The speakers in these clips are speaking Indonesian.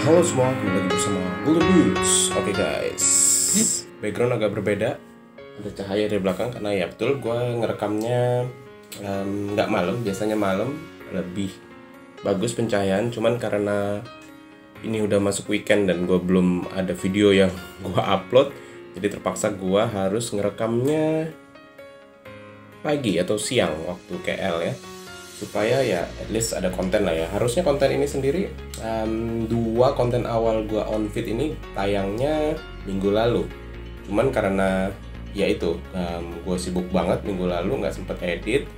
Halo semua, kembali lagi bersama Golden Boots. Oke guys, background agak berbeda. Ada cahaya dari belakang karena ya betul gue ngerekamnya nggak malam. Biasanya malam lebih bagus pencahayaan. Cuman karena ini udah masuk weekend dan gue belum ada video yang gue upload, jadi terpaksa gue harus ngerekamnya pagi atau siang waktu KL ya, supaya ya at least ada konten lah ya. Harusnya konten ini sendiri, dua konten awal gua on feed ini tayangnya minggu lalu, cuman karena ya itu gua sibuk banget minggu lalu, nggak sempet edit.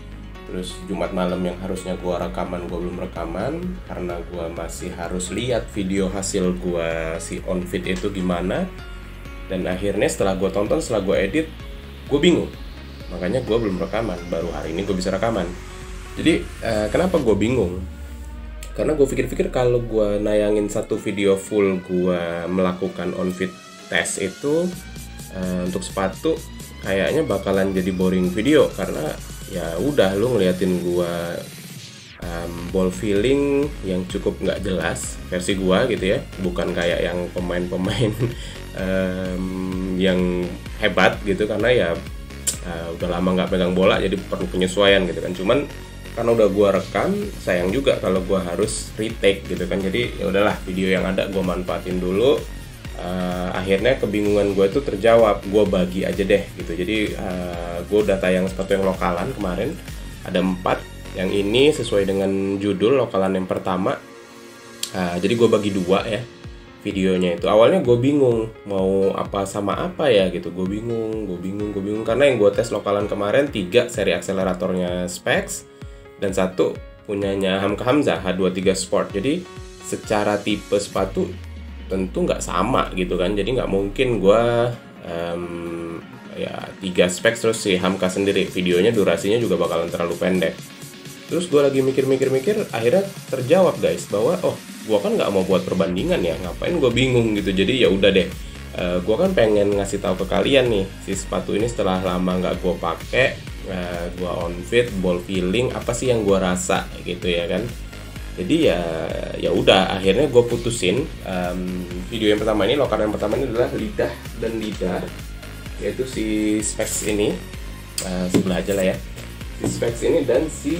Terus Jumat malam yang harusnya gua rekaman, gua belum rekaman karena gua masih harus lihat video hasil gua si on feed itu gimana. Dan akhirnya setelah gua tonton, setelah gua edit, gua bingung, makanya gua belum rekaman. Baru hari ini gua bisa rekaman. Jadi kenapa gue bingung? Karena gue pikir-pikir kalau gue nayangin satu video full gue melakukan on-feed test itu untuk sepatu, kayaknya bakalan jadi boring video. Karena ya udah lu ngeliatin gue ball feeling yang cukup nggak jelas versi gue gitu ya, bukan kayak yang pemain-pemain yang hebat gitu. Karena ya udah lama nggak pegang bola, jadi perlu penyesuaian gitu kan. Cuman karena udah gue rekam, sayang juga kalau gue harus retake gitu kan. Jadi ya udahlah, video yang ada gue manfaatin dulu. Akhirnya kebingungan gue itu terjawab, gue bagi aja deh gitu. Jadi gue udah tayang sepatu yang lokalan kemarin, ada 4. Yang ini sesuai dengan judul lokalan yang pertama. Jadi gue bagi 2 ya videonya itu. Awalnya gue bingung mau apa sama apa ya gitu. Gue bingung karena yang gue tes lokalan kemarin 3 seri akseleratornya Specs dan 1 punyanya Hamka Hamzah H23 Sport. Jadi secara tipe sepatu tentu nggak sama gitu kan. Jadi nggak mungkin gue ya 3 specs terus si Hamka sendiri. Videonya durasinya juga bakalan terlalu pendek. Terus gue lagi mikir, akhirnya terjawab guys bahwa gue kan nggak mau buat perbandingan ya, ngapain gue bingung gitu. Jadi ya udah deh, gue kan pengen ngasih tahu ke kalian nih, si sepatu ini setelah lama nggak gue pakai, gue on feed, ball feeling apa sih yang gue rasa gitu ya kan. Jadi ya udah, akhirnya gue putusin video yang pertama ini, lokal yang pertama ini adalah lidah dan lidah, yaitu si Specs ini, sebelah aja lah ya, si Specs ini dan si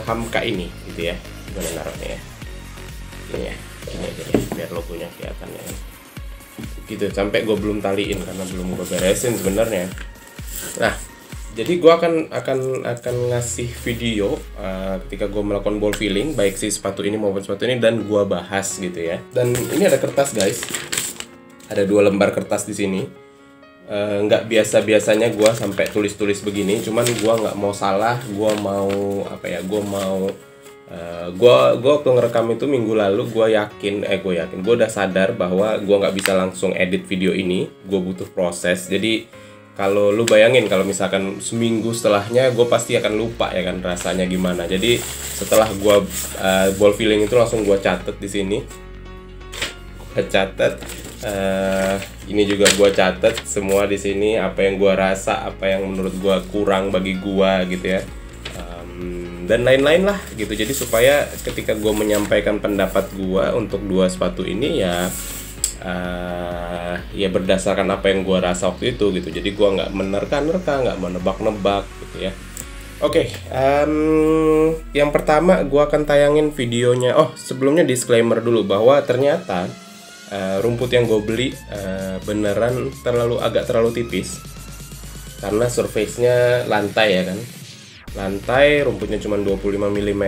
Hamka ini gitu ya. Gimana naruhnya ya, ini ya, ini aja ya, biar logonya kelihatan ya gitu. Sampai gue belum taliin karena belum gue beresin sebenarnya. Nah, jadi gue akan ngasih video ketika gue melakukan ball feeling, baik si sepatu ini maupun sepatu ini, dan gue bahas gitu ya. Dan ini ada kertas guys, ada 2 lembar kertas di sini. Nggak biasanya gue sampai tulis-tulis begini, cuman gue nggak mau salah. Gue mau apa ya? Gue waktu ngerekam itu minggu lalu, gue udah sadar bahwa gue nggak bisa langsung edit video ini. Gue butuh proses. Jadi kalau lu bayangin kalau misalkan seminggu setelahnya, gue pasti akan lupa ya kan rasanya gimana. Jadi setelah gue ball feeling itu langsung gue catet di sini. Gue catet, ini juga gue catet semua di sini, apa yang gue rasa, apa yang menurut gue kurang bagi gue gitu ya, dan lain-lain lah gitu. Jadi supaya ketika gue menyampaikan pendapat gue untuk 2 sepatu ini ya berdasarkan apa yang gue rasa waktu itu gitu. Jadi gue nggak menerka-nerka, nggak menebak-nebak gitu ya. Oke, yang pertama gue akan tayangin videonya. Sebelumnya disclaimer dulu bahwa ternyata rumput yang gue beli beneran agak terlalu tipis, karena surface-nya lantai ya kan. Lantai, rumputnya cuma 25 mm.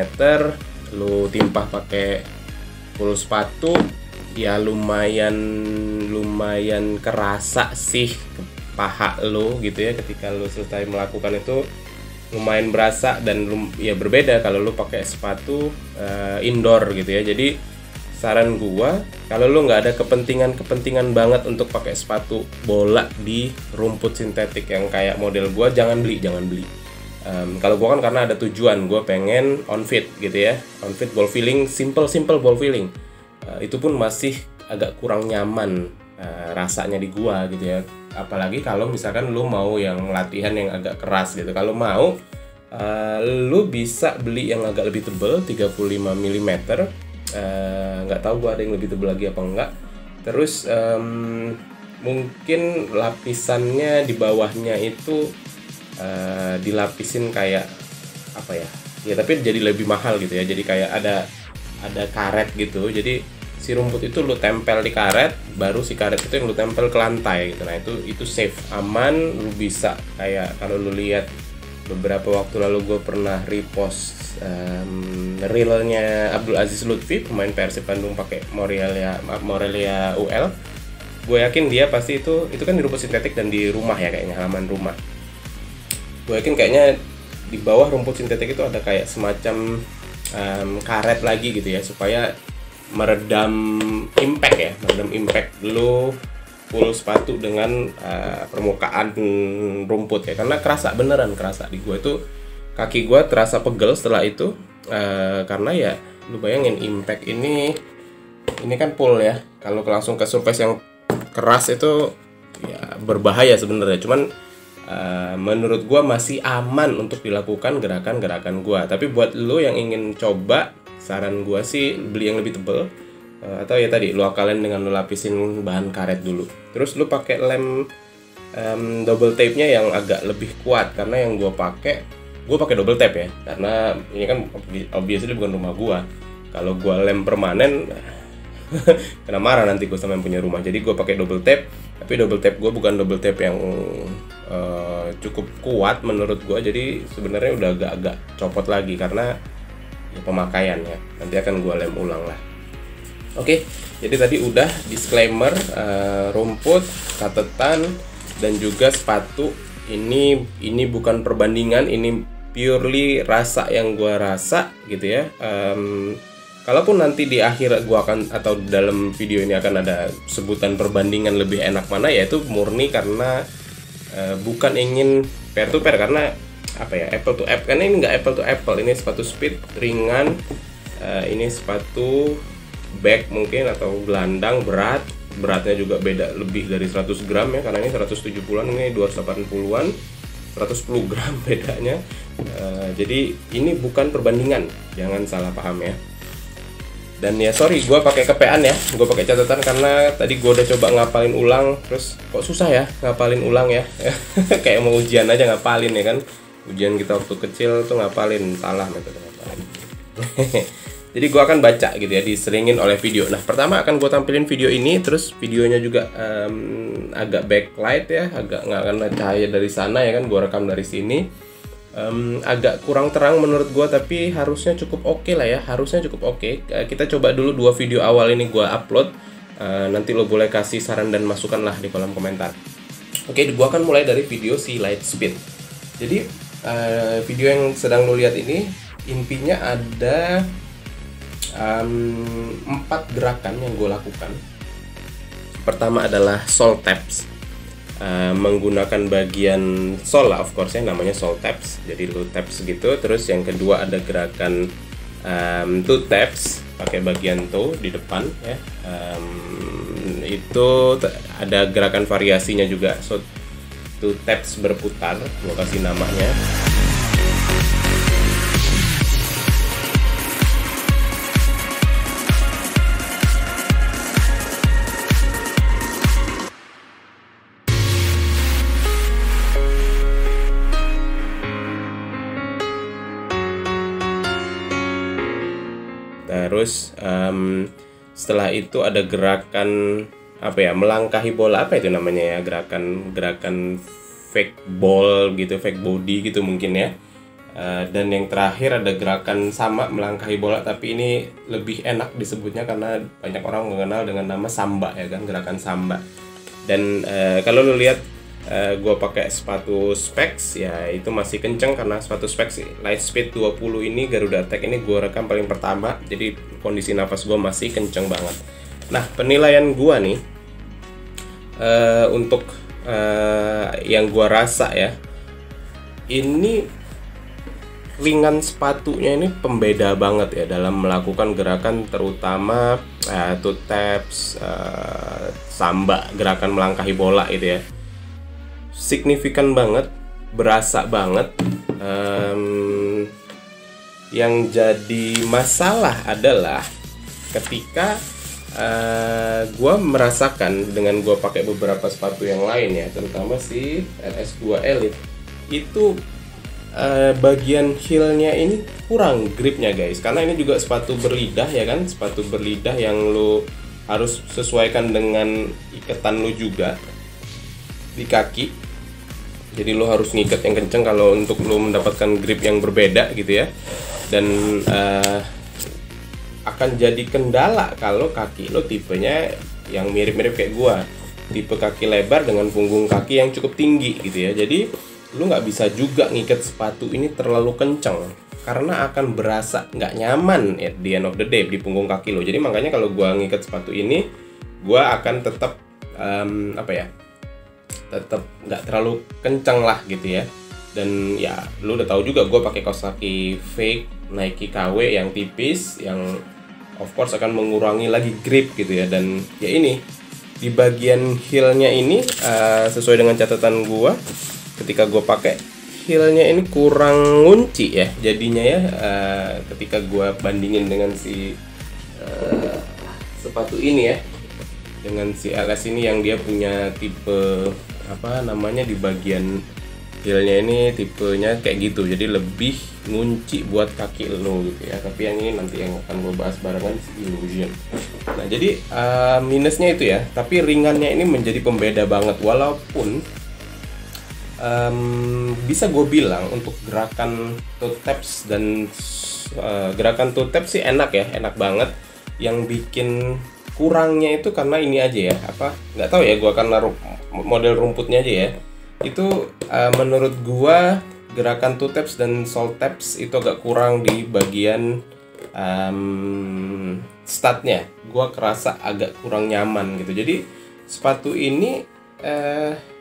Lu timpah pakai full sepatu, ya lumayan kerasa sih ke paha lo gitu ya. Ketika lo selesai melakukan itu lumayan berasa, dan ya berbeda kalau lo pakai sepatu indoor gitu ya. Jadi saran gua, kalau lo nggak ada kepentingan banget untuk pakai sepatu bola di rumput sintetik yang kayak model gua, jangan beli. Kalau gue kan karena ada tujuan, gue pengen on feed gitu ya, on feed ball feeling, simple ball feeling. Itu pun masih agak kurang nyaman rasanya di gua gitu ya. Apalagi kalau misalkan lu mau yang latihan yang agak keras gitu. Kalau mau, lu bisa beli yang agak lebih tebal, 35 mm. nggak tahu gue ada yang lebih tebal lagi apa enggak. Terus mungkin lapisannya di bawahnya itu dilapisin kayak apa ya? Ya tapi jadi lebih mahal gitu ya. Jadi kayak ada karet gitu. Jadi si rumput itu lu tempel di karet, baru si karet itu yang lu tempel ke lantai gitu. Nah itu safe, aman. Lu bisa kayak kalau lu lihat beberapa waktu lalu gue pernah repost reelnya Abdul Aziz Lutfi, pemain Persib Bandung pakai Morelia UL. Gue yakin dia pasti itu kan di rumput sintetik dan di rumah ya, kayaknya halaman rumah. Gue yakin kayaknya di bawah rumput sintetik itu ada kayak semacam karet lagi gitu ya, supaya meredam impact lu full sepatu dengan permukaan rumput ya, karena beneran kerasa di gue itu, kaki gue terasa pegel setelah itu karena ya lu bayangin impact ini kan full ya, kalau langsung ke surface yang keras itu ya berbahaya sebenarnya. Cuman menurut gue masih aman untuk dilakukan gerakan-gerakan gue. Tapi buat lu yang ingin coba, saran gue sih beli yang lebih tebel, atau ya tadi lu akalin dengan lu lapisin bahan karet dulu. Terus lu pakai lem double tape-nya yang agak lebih kuat, karena yang gue pakai double tape ya, karena ini kan obviously bukan rumah gue. Kalau gue lem permanen kena marah nanti gue sama yang punya rumah. Jadi gue pakai double tape, tapi double tape gue bukan double tape yang cukup kuat menurut gue. Jadi sebenarnya udah agak copot lagi karena ya pemakaian ya. Nanti akan gue lem ulang lah. Oke, jadi tadi udah disclaimer rumput, catatan, dan juga sepatu. Ini bukan perbandingan, ini purely rasa yang gue rasa gitu ya. Kalaupun nanti di akhir gue akan, atau dalam video ini akan ada sebutan perbandingan lebih enak mana, yaitu murni karena bukan ingin pair to pair, karena apa ya, apple to apple, karena ini nggak apple to apple. Ini sepatu speed ringan, ini sepatu bag mungkin atau gelandang beratnya juga beda lebih dari 100 gram ya, karena ini 170-an, ini 280-an, 110 gram bedanya. Jadi ini bukan perbandingan, jangan salah paham ya. Dan ya sorry, gue pakai kepean ya, gue pakai catatan karena tadi gue udah coba ngapalin ulang, terus kok susah ya ngapalin ulang ya. Kayak mau ujian aja ngapalin ya kan, ujian kita waktu kecil tuh ngapalin, salah metode ngapalin. Jadi gue akan baca gitu ya, diseringin oleh video. Nah pertama akan gue tampilin video ini, terus videonya juga agak backlight ya, agak nggak kena cahaya dari sana ya kan, gue rekam dari sini. Agak kurang terang menurut gue, tapi harusnya cukup oke lah ya, harusnya cukup oke. Kita coba dulu 2 video awal ini gue upload, nanti lo boleh kasih saran dan masukan lah di kolom komentar. Oke, gue akan mulai dari video si Lightspeed. Jadi video yang sedang lo lihat ini intinya ada 4 gerakan yang gue lakukan. Pertama adalah sole taps, menggunakan bagian sole lah, of course ya, namanya sole taps, jadi lu taps gitu. Terus yang kedua ada gerakan toe taps, pakai bagian toe di depan ya. Itu ada gerakan variasinya juga, so toe taps berputar, gue kasih namanya. Terus setelah itu ada gerakan apa ya, melangkahi bola, apa itu namanya ya, gerakan fake ball gitu, fake body gitu mungkin ya. Dan yang terakhir ada gerakan sama melangkahi bola, tapi ini lebih enak disebutnya karena banyak orang mengenal dengan nama samba ya kan, gerakan samba. Dan kalau lu lihat gue pakai sepatu Specs ya, itu masih kenceng karena sepatu Specs Lightspeed 20 ini, Garuda Tech ini gue rekam paling pertama, jadi kondisi nafas gue masih kenceng banget. Nah penilaian gue nih untuk yang gue rasa ya, ini ringan sepatunya ini pembeda banget ya dalam melakukan gerakan, terutama toe taps, samba, gerakan melangkahi bola gitu ya. Signifikan banget, berasa banget. Yang jadi masalah adalah ketika gue merasakan dengan gue pakai beberapa sepatu yang lain ya, terutama si LS2 Elite itu bagian heelnya ini kurang gripnya guys, karena ini juga sepatu berlidah ya kan, sepatu berlidah yang lo harus sesuaikan dengan iketan lo juga di kaki. Jadi lo harus ngikat yang kenceng kalau untuk lo mendapatkan grip yang berbeda gitu ya. Dan akan jadi kendala kalau kaki lo tipenya yang mirip-mirip kayak gua, tipe kaki lebar dengan punggung kaki yang cukup tinggi gitu ya. Jadi lo nggak bisa juga ngikat sepatu ini terlalu kenceng, karena akan berasa nggak nyaman at the end of the day di punggung kaki lo. Jadi makanya kalau gua ngikat sepatu ini, gua akan tetap tetap nggak terlalu kencang lah gitu ya. Dan ya lu udah tahu juga gue pakai kaos kaki fake Nike KW yang tipis, yang of course akan mengurangi lagi grip gitu ya. Dan ya ini di bagian heelnya ini sesuai dengan catatan gue, ketika gue pakai heelnya ini kurang ngunci ya jadinya ya, ketika gue bandingin dengan si sepatu ini ya, dengan si LS ini yang dia punya tipe apa namanya, di bagian heelnya ini tipenya kayak gitu, jadi lebih ngunci buat kaki lo gitu ya. Tapi yang ini nanti yang akan gue bahas barengan, si Illusion. Nah jadi minusnya itu ya, tapi ringannya ini menjadi pembeda banget. Walaupun bisa gue bilang untuk gerakan toe taps dan gerakan toe taps sih enak ya, enak banget. Yang bikin kurangnya itu karena ini aja ya, apa nggak tahu ya, gua akan naruh model rumputnya aja ya. Itu menurut gua gerakan toe taps dan sole taps itu agak kurang di bagian statnya. Gua kerasa agak kurang nyaman gitu. Jadi sepatu ini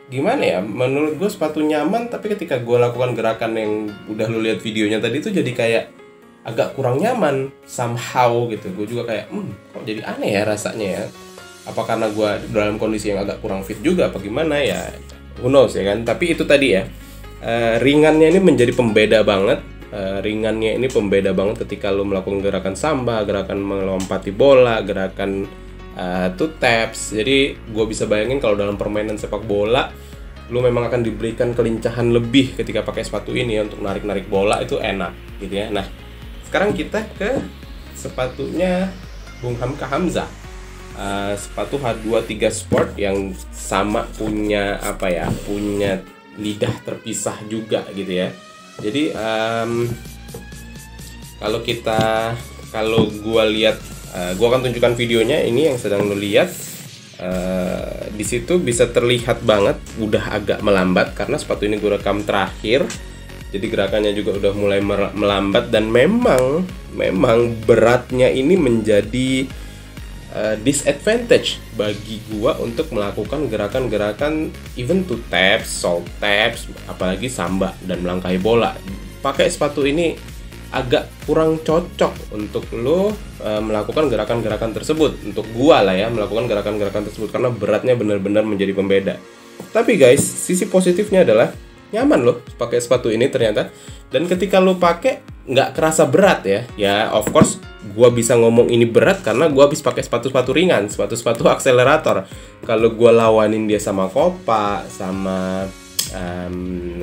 gimana ya, menurut gua sepatu nyaman, tapi ketika gua lakukan gerakan yang udah lu lihat videonya tadi itu jadi kayak agak kurang nyaman somehow gitu. Gue juga kayak kok jadi aneh ya rasanya ya, apa karena gue dalam kondisi yang agak kurang fit juga apa gimana ya, who knows ya kan. Tapi itu tadi ya, ringannya ini menjadi pembeda banget. Ringannya ini pembeda banget ketika lo melakukan gerakan samba, gerakan melompati bola, gerakan toe taps. Jadi gue bisa bayangin kalau dalam permainan sepak bola lo memang akan diberikan kelincahan lebih ketika pakai sepatu ini ya, untuk narik-narik bola itu enak gitu ya. Nah sekarang kita ke sepatunya Bung Hamka Hamzah, sepatu H23 Sport yang sama punya apa ya, punya lidah terpisah juga gitu ya. Jadi kalau gua lihat, gua akan tunjukkan videonya ini yang sedang lo lihat. Di situ bisa terlihat banget udah agak melambat karena sepatu ini gua rekam terakhir. Jadi gerakannya juga udah mulai melambat, dan memang beratnya ini menjadi disadvantage bagi gua untuk melakukan gerakan-gerakan even toe taps, sole taps, apalagi samba dan melangkahi bola. Pakai sepatu ini agak kurang cocok untuk lo melakukan gerakan-gerakan tersebut. Untuk gua lah ya, melakukan gerakan-gerakan tersebut karena beratnya benar-benar menjadi pembeda. Tapi guys, sisi positifnya adalah nyaman loh pakai sepatu ini ternyata. Dan ketika lo pakai nggak kerasa berat ya. Ya of course gua bisa ngomong ini berat karena gua habis pakai sepatu-sepatu ringan, sepatu-sepatu akselerator. Kalau gua lawanin dia sama Copa, sama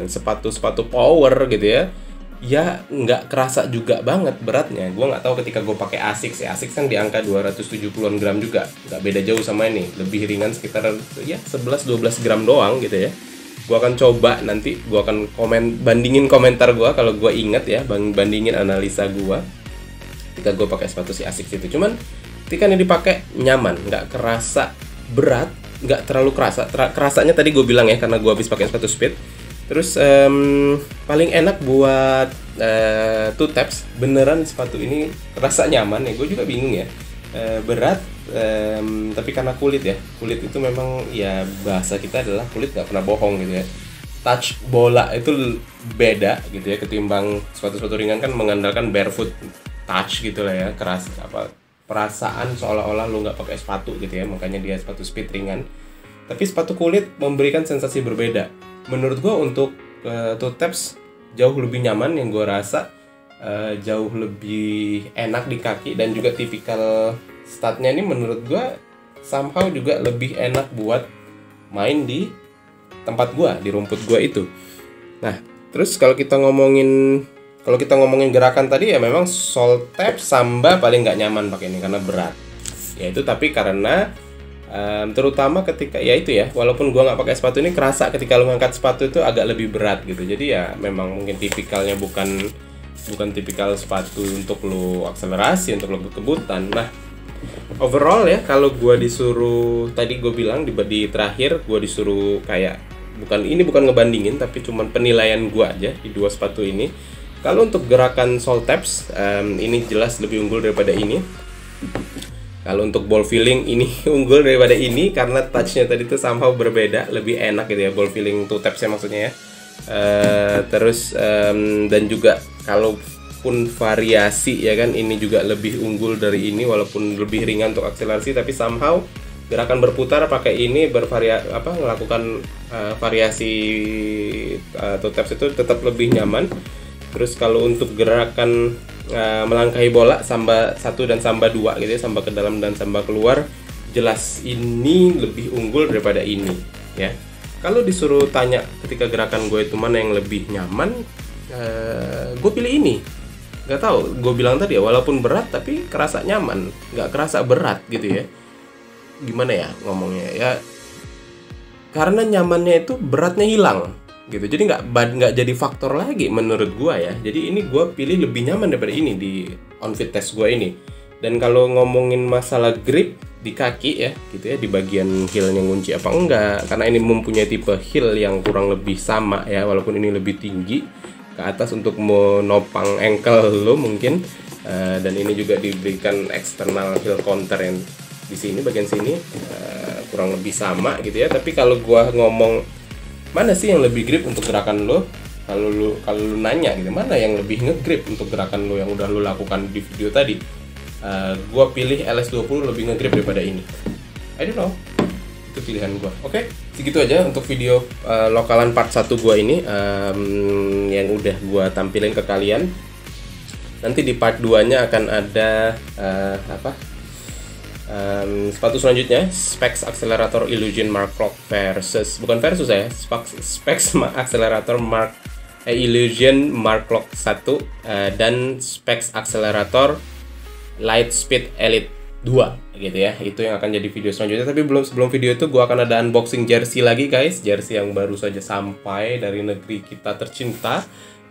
sepatu-sepatu power gitu ya, ya nggak kerasa juga banget beratnya. Gua nggak tahu ketika gue pakai Asics ya, Asics kan di angka 270-an gram juga, nggak beda jauh sama ini, lebih ringan sekitar ya 11-12 gram doang gitu ya. Gue akan coba nanti, gue akan bandingin komentar gue kalau gue inget ya, bandingin analisa gue ketika gue pakai sepatu si Asics itu. Cuman ketika ini dipakai nyaman, nggak kerasa berat, nggak terlalu kerasa. Kerasanya tadi gue bilang ya karena gue habis pakai sepatu speed. Terus paling enak buat toe taps, beneran sepatu ini rasa nyaman ya. Gue juga bingung ya, berat tapi karena kulit ya, kulit itu memang ya bahasa kita adalah kulit gak pernah bohong gitu ya. Touch bola itu beda gitu ya ketimbang sepatu-sepatu ringan kan mengandalkan barefoot touch gitu lah ya, keras apa perasaan seolah-olah lu nggak pakai sepatu gitu ya, makanya dia sepatu speed ringan. Tapi sepatu kulit memberikan sensasi berbeda. Menurut gue untuk toe taps jauh lebih nyaman, yang gue rasa jauh lebih enak di kaki, dan juga tipikal statnya ini menurut gue somehow juga lebih enak buat main di tempat gue, di rumput gue itu. Nah, terus kalau kita ngomongin gerakan tadi ya memang salt tap Samba paling nggak nyaman pakai ini karena berat. Ya itu tapi karena terutama ketika ya itu ya, walaupun gua nggak pakai sepatu ini kerasa ketika lu ngangkat sepatu itu agak lebih berat gitu. Jadi ya memang mungkin tipikalnya bukan tipikal sepatu untuk lu akselerasi, untuk lu kebut-kebutan. Nah, overall ya kalau gua disuruh, tadi gue bilang di terakhir gua disuruh kayak bukan ngebandingin tapi cuman penilaian gua aja di dua sepatu ini. Kalau untuk gerakan salt taps ini jelas lebih unggul daripada ini. Kalau untuk ball feeling ini unggul daripada ini karena touchnya tadi tuh somehow berbeda, lebih enak gitu ya ball feeling two tapsnya maksudnya ya. Terus dan juga kalaupun variasi ya kan, ini juga lebih unggul dari ini walaupun lebih ringan untuk akselerasi, tapi somehow gerakan berputar pakai ini melakukan variasi two taps itu tetap lebih nyaman. Terus kalau untuk gerakan melangkahi bola Samba 1 dan Samba 2 gitu ya, Samba ke dalam dan Samba keluar, jelas ini lebih unggul daripada ini ya. Kalau disuruh tanya ketika gerakan gue itu mana yang lebih nyaman, gue pilih ini. Gak tahu, gue bilang tadi ya walaupun berat tapi kerasa nyaman, gak kerasa berat gitu ya. Gimana ya ngomongnya ya, karena nyamannya itu beratnya hilang gitu, jadi nggak jadi faktor lagi menurut gua ya. Jadi ini gua pilih lebih nyaman daripada ini di on-fit test gua ini. Dan kalau ngomongin masalah grip di kaki ya gitu ya, di bagian heelnya ngunci apa enggak, karena ini mempunyai tipe heel yang kurang lebih sama ya, walaupun ini lebih tinggi ke atas untuk menopang ankle lo mungkin, dan ini juga diberikan external heel counter yang di sini bagian sini, kurang lebih sama gitu ya. Tapi kalau gua ngomong mana sih yang lebih grip untuk gerakan lo, kalau lu nanya gitu, mana yang lebih ngegrip untuk gerakan lo yang udah lo lakukan di video tadi, gua pilih LS20 lebih ngegrip daripada ini. I don't know, itu pilihan gua. Oke, segitu aja untuk video lokalan part 1 gua ini yang udah gua tampilin ke kalian. Nanti di part 2 nya akan ada sepatu selanjutnya, Specs Accelerator Illusion Mark Lock Specs Accelerator Illusion Mark Lock 1 dan Specs Accelerator Lightspeed Elite 2 gitu ya. Itu yang akan jadi video selanjutnya. Tapi sebelum video itu gua akan ada unboxing jersey lagi guys, jersey yang baru saja sampai dari negeri kita tercinta,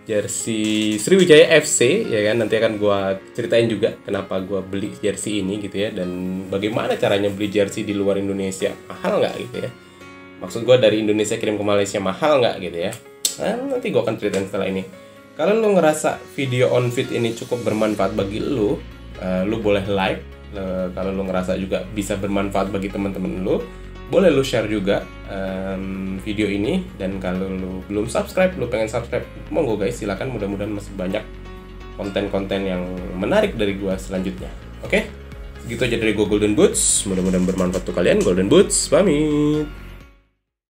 jersey Sriwijaya FC ya kan. Nanti akan gua ceritain juga kenapa gua beli jersey ini gitu ya, dan bagaimana caranya beli jersey di luar Indonesia, mahal nggak gitu ya. Maksud gua dari Indonesia kirim ke Malaysia mahal nggak gitu ya. Nah, nanti gua akan ceritain setelah ini. Kalau lu ngerasa video on fit ini cukup bermanfaat bagi lu, lu boleh like. Kalau lu ngerasa juga bisa bermanfaat bagi teman-teman lu, boleh lu share juga video ini. Dan kalau lu belum subscribe, lu pengen subscribe, monggo guys, silakan. Mudah-mudahan masih banyak konten-konten yang menarik dari gua selanjutnya. Oke, segitu aja dari gua Golden Boots. Mudah-mudahan bermanfaat untuk kalian. Golden Boots pamit.